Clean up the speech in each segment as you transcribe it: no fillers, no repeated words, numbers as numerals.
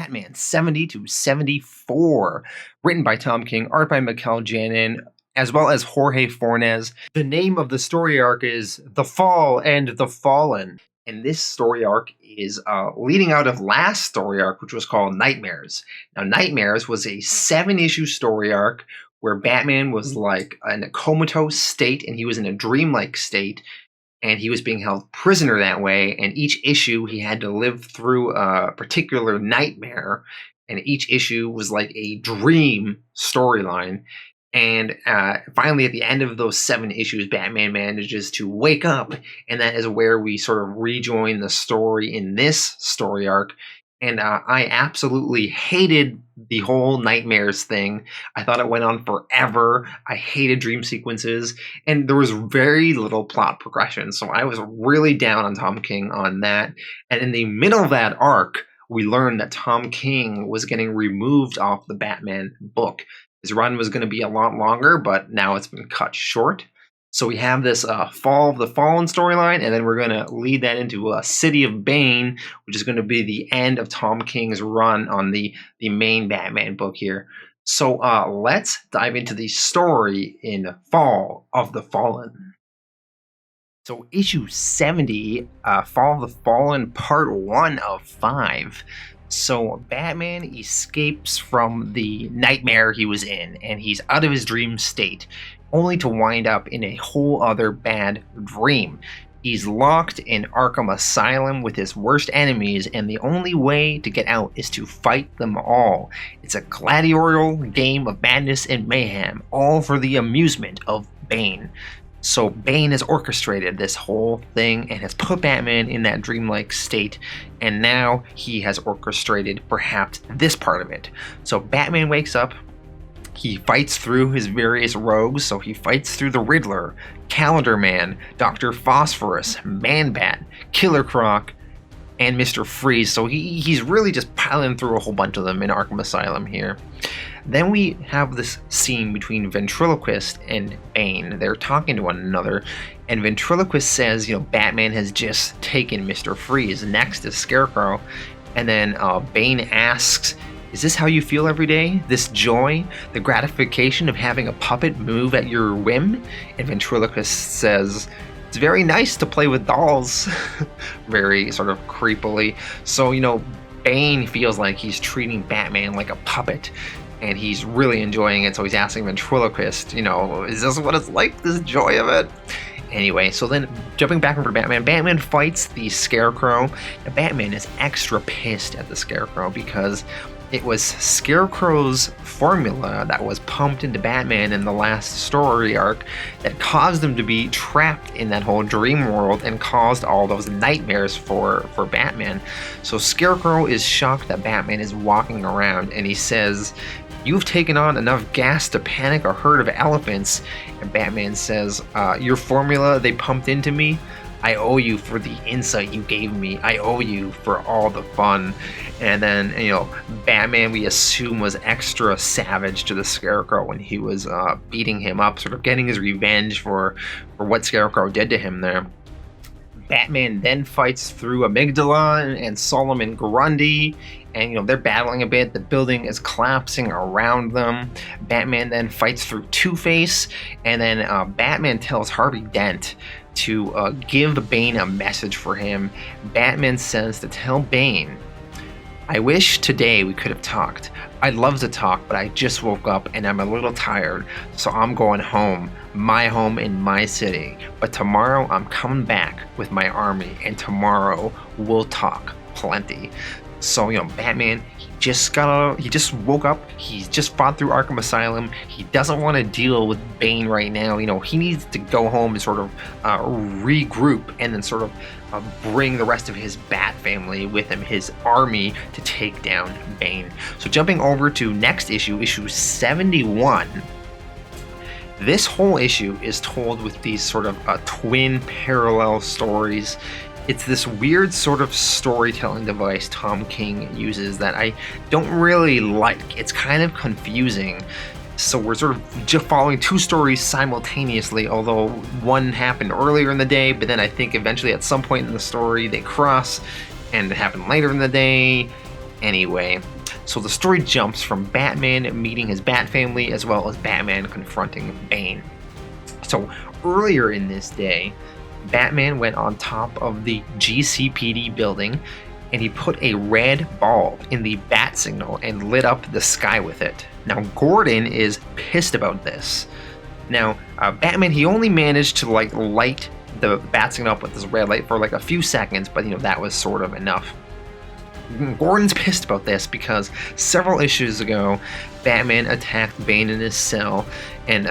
Batman 70 to 74, written by Tom King, art by Mikel, Janin, as well as Jorge Fornés. The name of the story arc is The Fall and the Fallen. And this story arc is leading out of last story arc, which was called Knightmares. Now, Knightmares was a 7-issue story arc where Batman was like in a comatose state and he was in a dreamlike state, and he was being held prisoner that way. And each issue he had to live through a particular nightmare, and each issue was like a dream storyline. And finally, at the end of those 7 issues, Batman manages to wake up, and that is where we sort of rejoin the story in this story arc. And I absolutely hated the whole Knightmares thing. I thought it went on forever. I hated dream sequences, and there was very little plot progression. So I was really down on Tom King on that. And in the middle of that arc, we learned that Tom King was getting removed off the Batman book. His run was going to be a lot longer, but now it's been cut short. So we have this Fall of the Fallen storyline, and then we're going to lead that into City of Bane, which is going to be the end of Tom King's run on the main Batman book here. So let's dive into the story in Fall of the Fallen. So issue 70, Fall of the Fallen, part 1 of 5. So Batman escapes from the nightmare he was in, and he's out of his dream state, only to wind up in a whole other bad dream. He's locked in Arkham Asylum with his worst enemies, and the only way to get out is to fight them all. It's a gladiatorial game of madness and mayhem, all for the amusement of Bane. So Bane has orchestrated this whole thing and has put Batman in that dreamlike state, and now he has orchestrated perhaps this part of it. So Batman wakes up, he fights through his various rogues, so he fights through the Riddler, Calendar Man, Dr. Phosphorus, Man-Bat, Killer Croc, and Mr. Freeze. So he's really just piling through a whole bunch of them in Arkham Asylum here. Then we have this scene between Ventriloquist and Bane. They're talking to one another, and Ventriloquist says, Batman has just taken Mr. Freeze. Next is Scarecrow, and then Bane asks, "Is this how you feel every day? This joy? The gratification of having a puppet move at your whim?" And Ventriloquist says, "It's very nice to play with dolls." Very sort of creepily. So, Bane feels like he's treating Batman like a puppet, and he's really enjoying it. So he's asking Ventriloquist, is this what it's like, this joy of it? Anyway, so then jumping back over to Batman, Batman fights the Scarecrow. Now, Batman is extra pissed at the Scarecrow because it was Scarecrow's formula that was pumped into Batman in the last story arc that caused him to be trapped in that whole dream world and caused all those nightmares for Batman. So Scarecrow is shocked that Batman is walking around, and he says, "You've taken on enough gas to panic a herd of elephants." And Batman says, "Your formula they pumped into me? I owe you for the insight you gave me. I owe you for all the fun." And then, Batman, we assume, was extra savage to the Scarecrow when he was beating him up, sort of getting his revenge for what Scarecrow did to him there. Batman then fights through Amygdala and Solomon Grundy, and they're battling a bit. The building is collapsing around them. Batman then fights through Two-Face, and then Batman tells Harvey Dent to give Bane a message for him. Batman says to tell Bane, "I wish today we could have talked. I'd love to talk, but I just woke up and I'm a little tired, so I'm going home, my home in my city. But tomorrow I'm coming back with my army, and tomorrow we'll talk plenty." So, Batman, he just woke up, he's just fought through Arkham Asylum, he doesn't want to deal with Bane right now, he needs to go home and sort of regroup, and then sort of bring the rest of his Bat family with him, his army, to take down Bane. So jumping over to next issue, issue 71, this whole issue is told with these sort of twin parallel stories. It's this weird sort of storytelling device Tom King uses that I don't really like. It's kind of confusing. So we're sort of just following 2 stories simultaneously, although one happened earlier in the day, but then I think eventually at some point in the story they cross, and it happened later in the day. Anyway, So the story jumps from Batman meeting his Bat family as well as Batman confronting Bane. So earlier in this day, Batman went on top of the GCPD building and he put a red bulb in the bat signal and lit up the sky with it. Now Gordon is pissed about this. Now Batman, he only managed to light the bat signal up with this red light for a few seconds, but that was sort of enough. Gordon's pissed about this because several issues ago, Batman attacked Bane in his cell, and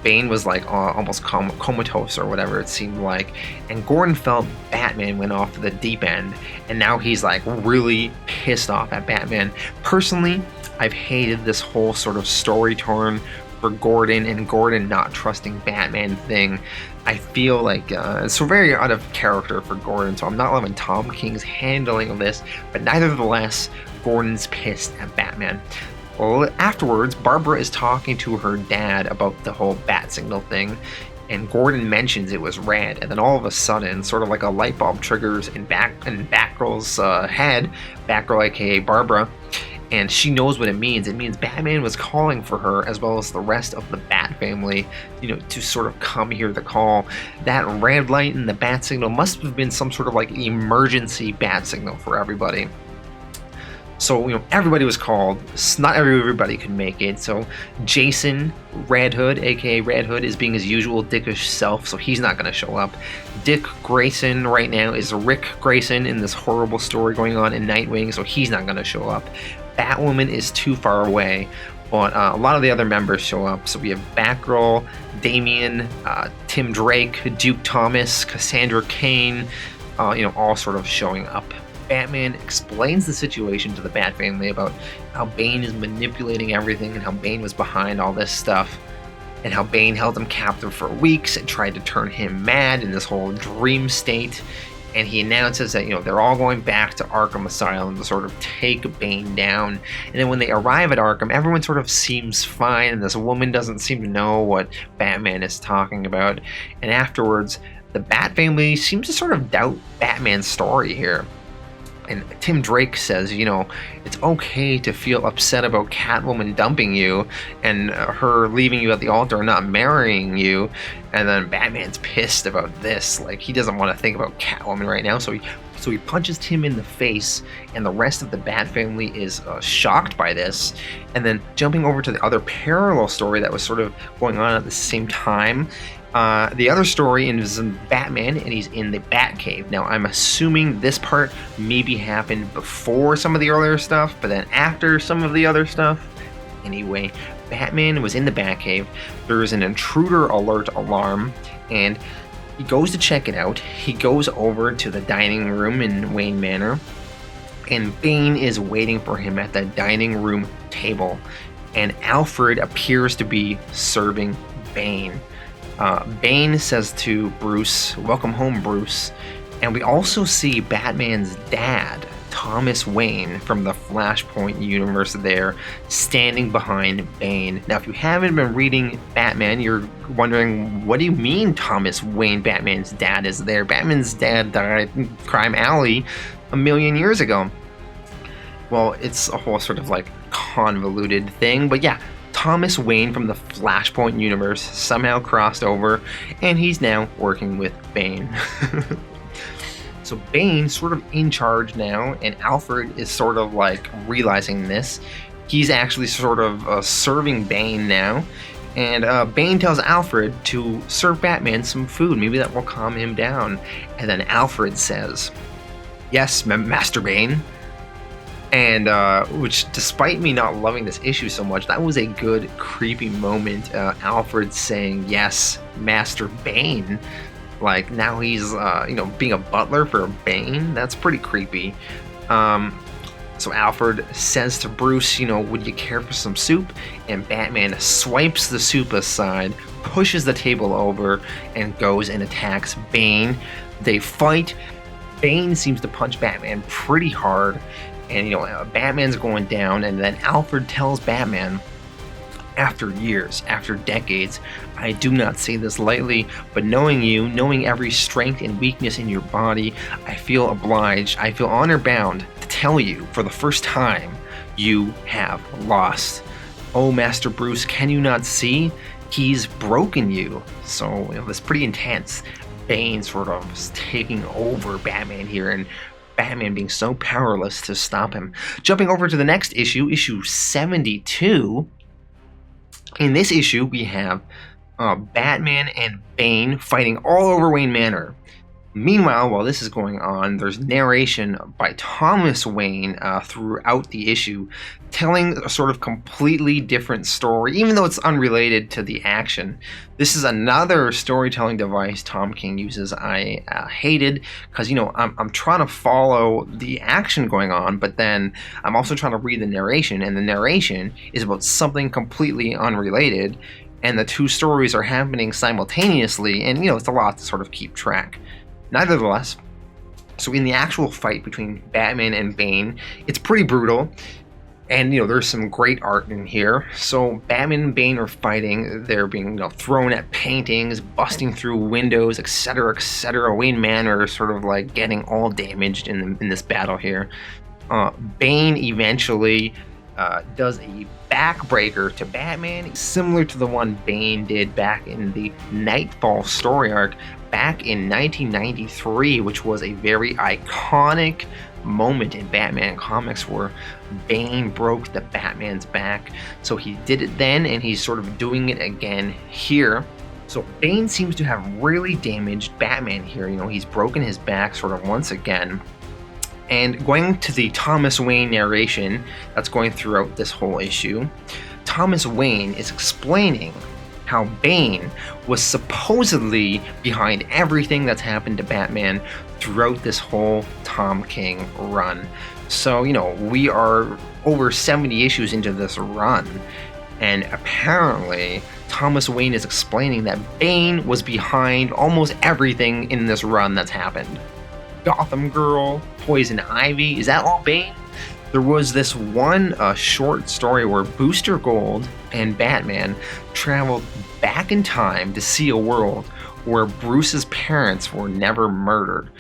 Bane was almost comatose or whatever it seemed like, and Gordon felt Batman went off the deep end, and now he's really pissed off at Batman. Personally, I've hated this whole sort of story turn for Gordon and Gordon not trusting Batman thing. I feel like it's so very out of character for Gordon, so I'm not loving Tom King's handling of this, but nevertheless, Gordon's pissed at Batman. Well, afterwards, Barbara is talking to her dad about the whole bat signal thing, and Gordon mentions it was red, and then all of a sudden, sort of like a light bulb triggers in Batgirl's head, Batgirl aka Barbara, and she knows what it means. It means Batman was calling for her as well as the rest of the Bat family, to sort of come hear the call. That red light in the bat signal must have been some sort of emergency bat signal for everybody. So, everybody was called. Not everybody could make it. So Jason Red Hood, aka Red Hood, is being his usual dickish self, so he's not going to show up. Dick Grayson right now is Rick Grayson in this horrible story going on in Nightwing, so he's not going to show up. Batwoman is too far away, but a lot of the other members show up. So we have Batgirl, Damian, Tim Drake, Duke Thomas, Cassandra Cain, all sort of showing up. Batman explains the situation to the Bat family about how Bane is manipulating everything and how Bane was behind all this stuff, and how Bane held him captive for weeks and tried to turn him mad in this whole dream state. And he announces that, they're all going back to Arkham Asylum to sort of take Bane down. And then when they arrive at Arkham, everyone sort of seems fine, and this woman doesn't seem to know what Batman is talking about. And afterwards, the Bat family seems to sort of doubt Batman's story here. And Tim Drake says, it's okay to feel upset about Catwoman dumping you and her leaving you at the altar and not marrying you. And then Batman's pissed about this. He doesn't want to think about Catwoman right now. So he punches Tim in the face, and the rest of the Bat family is shocked by this. And then jumping over to the other parallel story that was sort of going on at the same time, the other story is Batman, and he's in the Batcave. Now, I'm assuming this part maybe happened before some of the earlier stuff, but then after some of the other stuff. Anyway, Batman was in the Batcave. There is an intruder alert alarm, and he goes to check it out. He goes over to the dining room in Wayne Manor, and Bane is waiting for him at the dining room table, and Alfred appears to be serving Bane. Bane says to Bruce, "Welcome home, Bruce." And we also see Batman's dad, Thomas Wayne, from the Flashpoint universe there, standing behind Bane. Now, if you haven't been reading Batman, you're wondering, what do you mean Thomas Wayne, Batman's dad, is there? Batman's dad died in Crime Alley a million years ago. Well, it's a whole sort of convoluted thing, but yeah, Thomas Wayne from the Flashpoint universe somehow crossed over, and he's now working with Bane. So Bane's sort of in charge now, and Alfred is sort of realizing this. He's actually sort of serving Bane now, and Bane tells Alfred to serve Batman some food. Maybe that will calm him down. And then Alfred says, "Yes, Master Bane." And which, despite me not loving this issue so much, that was a good, creepy moment. Alfred saying, "Yes, Master Bane." Now he's, being a butler for Bane. That's pretty creepy. So Alfred says to Bruce, "Would you care for some soup?" And Batman swipes the soup aside, pushes the table over, and goes and attacks Bane. They fight. Bane seems to punch Batman pretty hard. And, Batman's going down, and then Alfred tells Batman, "After years, after decades, I do not say this lightly, but knowing you, knowing every strength and weakness in your body, I feel obliged, I feel honor bound to tell you, for the first time, you have lost. Oh, Master Bruce, can you not see? He's broken you. So, that's pretty intense. Bane sort of taking over Batman here, and Batman being so powerless to stop him. Jumping over to the next issue, issue 72. In this issue, we have Batman and Bane fighting all over Wayne Manor. Meanwhile, while this is going on, there's narration by Thomas Wayne throughout the issue, telling a sort of completely different story, even though it's unrelated to the action. This is another storytelling device Tom King uses I hated, because, I'm trying to follow the action going on, but then I'm also trying to read the narration, and the narration is about something completely unrelated, and the two stories are happening simultaneously, and, it's a lot to sort of keep track. Nevertheless, so in the actual fight between Batman and Bane, it's pretty brutal, and there's some great art in here. So Batman and Bane are fighting, they're being thrown at paintings, busting through windows, etc., etc. Wayne Manor is sort of like getting all damaged in this battle here. Bane eventually does a backbreaker to Batman, similar to the one Bane did back in the Nightfall story arc back in 1993, which was a very iconic moment in Batman comics where Bane broke the Batman's back. So he did it then, and he's sort of doing it again here. So Bane seems to have really damaged Batman here. He's broken his back sort of once again. And going to the Thomas Wayne narration that's going throughout this whole issue, Thomas Wayne is explaining how Bane was supposedly behind everything that's happened to Batman throughout this whole Tom King run. So, we are over 70 issues into this run, and apparently Thomas Wayne is explaining that Bane was behind almost everything in this run that's happened. Gotham Girl, Poison Ivy, is that all Bane? There was this one short story where Booster Gold and Batman traveled back in time to see a world where Bruce's parents were never murdered.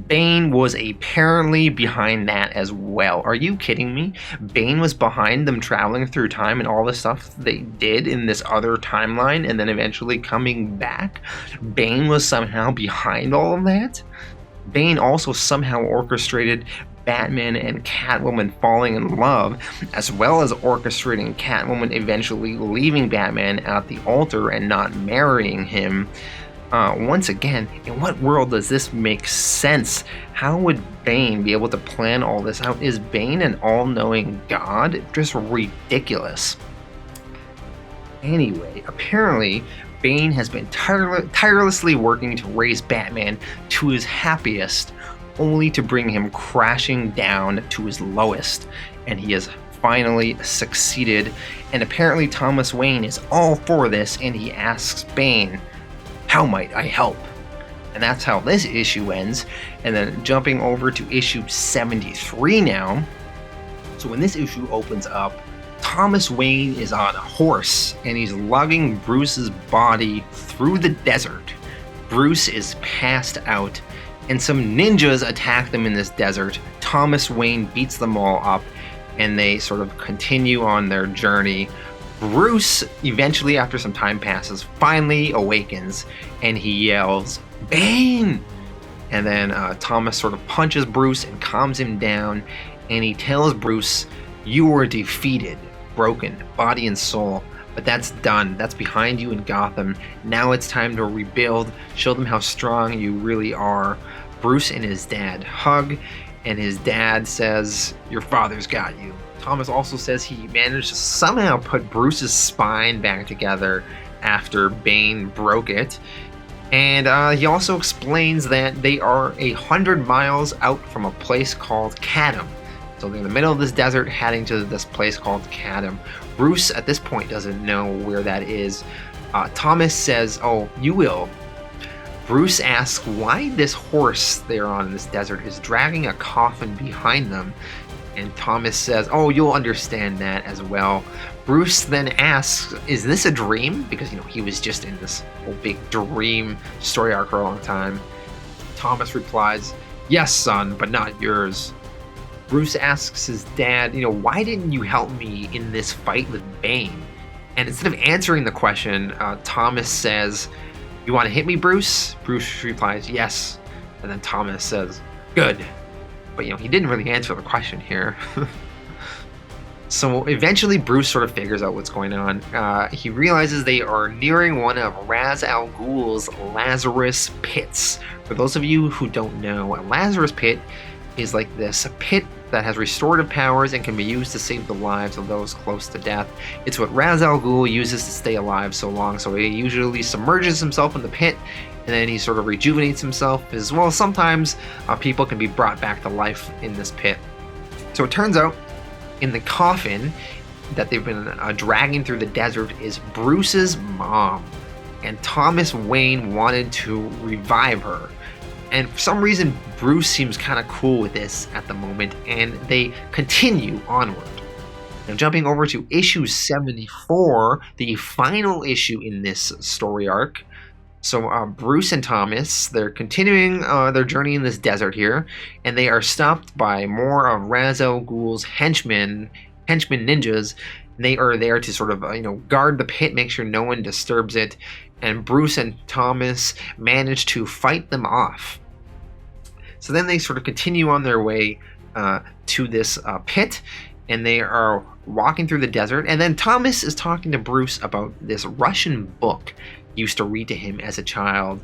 Bane was apparently behind that as well. Are you kidding me? Bane was behind them traveling through time and all the stuff they did in this other timeline and then eventually coming back? Bane was somehow behind all of that? Bane also somehow orchestrated Batman and Catwoman falling in love, as well as orchestrating Catwoman eventually leaving Batman at the altar and not marrying him. Once again, in what world does this make sense? How would Bane be able to plan all this out? Is Bane an all-knowing god? Just ridiculous. Anyway, apparently Bane has been tirelessly working to raise Batman to his happiest, only to bring him crashing down to his lowest, and he has finally succeeded. And apparently Thomas Wayne is all for this, and he asks Bane, "How might I help?" And that's how this issue ends. And then jumping over to issue 73 now. So when this issue opens up, Thomas Wayne is on a horse, and he's lugging Bruce's body through the desert. Bruce is passed out, and some ninjas attack them in this desert. Thomas Wayne beats them all up, and they sort of continue on their journey. Bruce, eventually, after some time passes, finally awakens, and he yells, "Bane!" And then Thomas sort of punches Bruce and calms him down, and he tells Bruce, "You were defeated, broken, body and soul, but that's done. That's behind you in Gotham. Now it's time to rebuild, show them how strong you really are." Bruce and his dad hug, and his dad says, "Your father's got you." Thomas also says he managed to somehow put Bruce's spine back together after Bane broke it. And he also explains that they are 100 miles out from a place called Cadam. So they're in the middle of this desert heading to this place called Cadam. Bruce at this point doesn't know where that is. Thomas says, "Oh, you will." Bruce asks why this horse they're on in this desert is dragging a coffin behind them. And Thomas says, "Oh, you'll understand that as well." Bruce then asks, "Is this a dream?" Because, he was just in this whole big dream story arc for a long time. Thomas replies, "Yes, son, but not yours." Bruce asks his dad, why didn't you help me in this fight with Bane? And instead of answering the question, Thomas says, "You want to hit me, Bruce?" Bruce replies, "Yes." And then Thomas says, "Good." But, he didn't really answer the question here. So eventually Bruce sort of figures out what's going on. He realizes they are nearing one of Ra's al Ghul's Lazarus pits. For those of you who don't know, a Lazarus pit is like this pit that has restorative powers and can be used to save the lives of those close to death. It's what Ra's al Ghul uses to stay alive so long, so he usually submerges himself in the pit and then he sort of rejuvenates himself, as well as sometimes people can be brought back to life in this pit. So it turns out in the coffin that they've been dragging through the desert is Bruce's mom, and Thomas Wayne wanted to revive her. And for some reason, Bruce seems kind of cool with this at the moment, and they continue onward. Now, jumping over to issue 74, the final issue in this story arc. So Bruce and Thomas, they're continuing their journey in this desert here, and they are stopped by more of Ra's al Ghul's henchmen ninjas. They are there to sort of guard the pit, make sure no one disturbs it, and Bruce and Thomas manage to fight them off. So then they sort of continue on their way to this pit, and they are walking through the desert, and then Thomas is talking to Bruce about this Russian book he used to read to him as a child.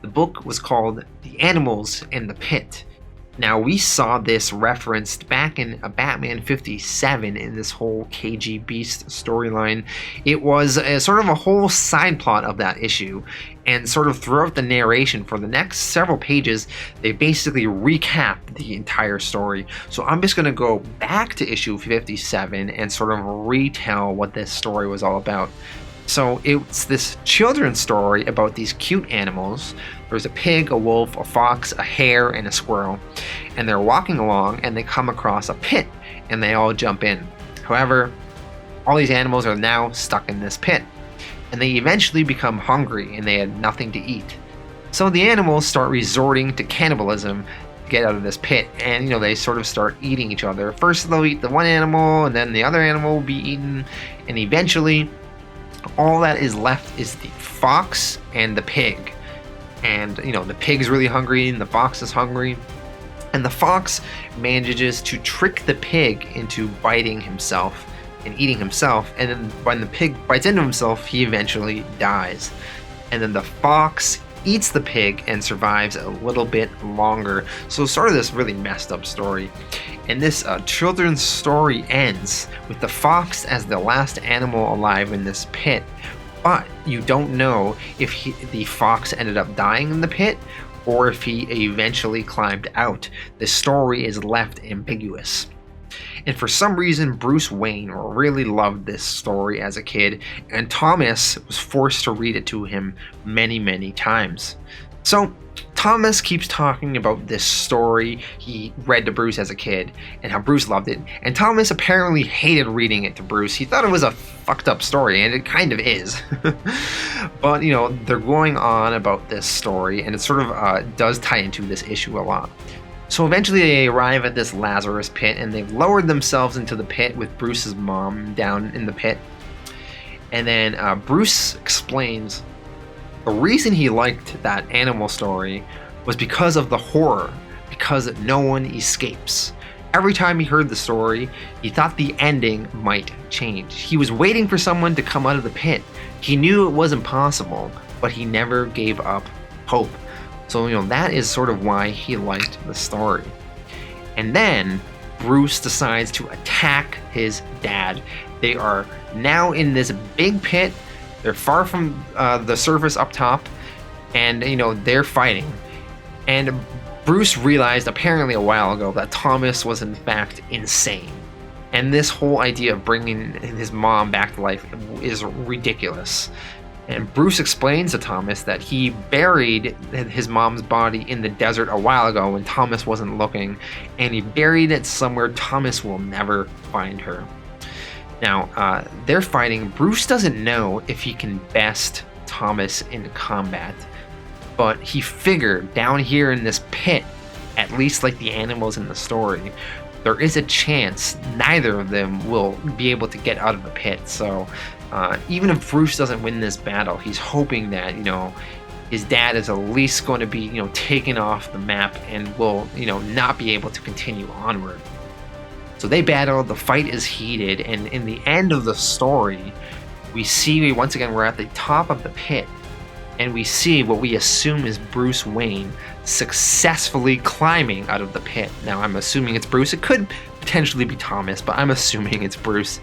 The book was called The Animals in the Pit. Now, we saw this referenced back in Batman 57 in this whole KG Beast storyline. It was sort of a whole side plot of that issue, and sort of throughout the narration for the next several pages, they basically recapped the entire story. So I'm just going to go back to issue 57 and sort of retell what this story was all about. So it's this children's story about these cute animals. There's a pig, a wolf, a fox, a hare, and a squirrel. And they're walking along and they come across a pit and they all jump in. However, all these animals are now stuck in this pit. And they eventually become hungry and they had nothing to eat. So the animals start resorting to cannibalism to get out of this pit. And, they sort of start eating each other. First they'll eat the one animal and then the other animal will be eaten. And eventually all that is left is the fox and the pig. And, the pig's really hungry and the fox is hungry. And the fox manages to trick the pig into biting himself and eating himself. And then when the pig bites into himself, he eventually dies. And then the fox eats the pig and survives a little bit longer. So sort of this really messed up story. And this children's story ends with the fox as the last animal alive in this pit. But you don't know if the fox ended up dying in the pit or if he eventually climbed out. The story is left ambiguous. And for some reason, Bruce Wayne really loved this story as a kid, and Thomas was forced to read it to him many, many times. So Thomas keeps talking about this story he read to Bruce as a kid and how Bruce loved it. And Thomas apparently hated reading it to Bruce. He thought it was a fucked up story, and it kind of is. But, they're going on about this story, and it sort of does tie into this issue a lot. So eventually they arrive at this Lazarus pit, and they've lowered themselves into the pit with Bruce's mom down in the pit. And then Bruce explains the reason he liked that animal story was because of the horror, because no one escapes. Every time he heard the story, he thought the ending might change. He was waiting for someone to come out of the pit. He knew it wasn't possible, but he never gave up hope. So, that is sort of why he liked the story. And then Bruce decides to attack his dad. They are now in this big pit. They're far from the surface up top, and they're fighting. And Bruce realized apparently a while ago that Thomas was in fact insane. And this whole idea of bringing his mom back to life is ridiculous. And Bruce explains to Thomas that he buried his mom's body in the desert a while ago when Thomas wasn't looking, and he buried it somewhere Thomas will never find her. Now, they're fighting. Bruce doesn't know if he can best Thomas in combat, but he figured down here in this pit, at least like the animals in the story, there is a chance neither of them will be able to get out of the pit. So even if Bruce doesn't win this battle, he's hoping that, his dad is at least going to be, taken off the map and will, not be able to continue onward. So they battle, the fight is heated, and in the end of the story, we see once again we're at the top of the pit, and we see what we assume is Bruce Wayne successfully climbing out of the pit. Now, I'm assuming it's Bruce. It could potentially be Thomas, but I'm assuming it's Bruce.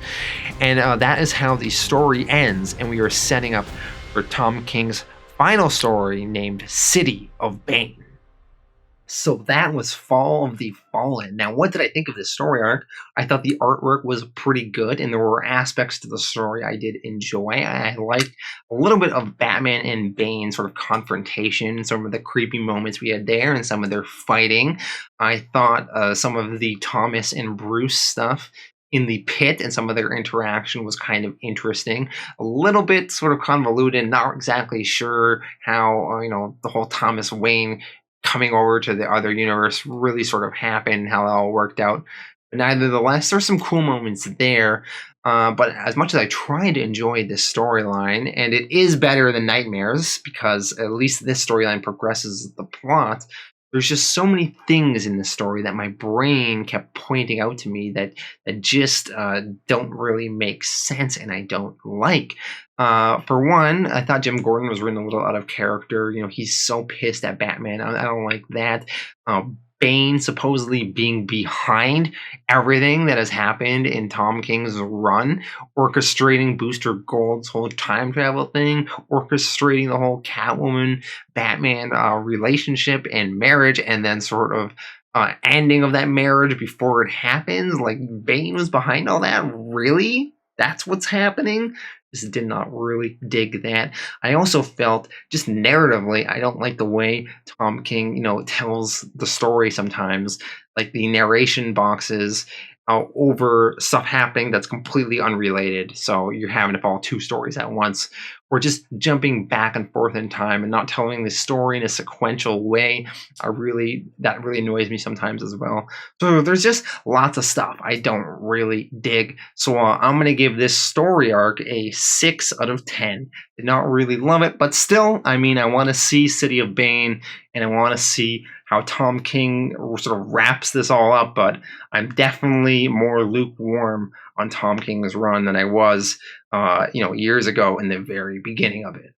And that is how the story ends, and we are setting up for Tom King's final story named City of Bane. So that was Fall of the Fallen. Now, what did I think of this story arc? I thought the artwork was pretty good, and there were aspects to the story I did enjoy. I liked a little bit of Batman and Bane sort of confrontation, some of the creepy moments we had there, and some of their fighting. I thought some of the Thomas and Bruce stuff in the pit and some of their interaction was kind of interesting. A little bit sort of convoluted, not exactly sure how, the whole Thomas Wayne coming over to the other universe really sort of happened, how it all worked out. But nevertheless, there's some cool moments there. But as much as I tried to enjoy this storyline, and it is better than Knightmares because at least this storyline progresses the plot, there's just so many things in the story that my brain kept pointing out to me that just don't really make sense and I don't like. For one, I thought Jim Gordon was written a little out of character. He's so pissed at Batman. I don't like that. Bane supposedly being behind everything that has happened in Tom King's run, orchestrating Booster Gold's whole time travel thing, orchestrating the whole Catwoman Batman relationship and marriage, and then sort of ending of that marriage before it happens. Like, Bane was behind all that? Really? That's what's happening? Just did not really dig that. I also felt, just narratively, I don't like the way Tom King, tells the story sometimes. Like the narration boxes over stuff happening that's completely unrelated. So you're having to follow two stories at once, or just jumping back and forth in time and not telling the story in a sequential way. That really annoys me sometimes as well. So there's just lots of stuff I don't really dig. So I'm going to give this story arc a 6 out of 10. Did not really love it, but still, I want to see City of Bane, and I want to see how Tom King sort of wraps this all up, but I'm definitely more lukewarm on Tom King's run than I was, years ago in the very beginning of it.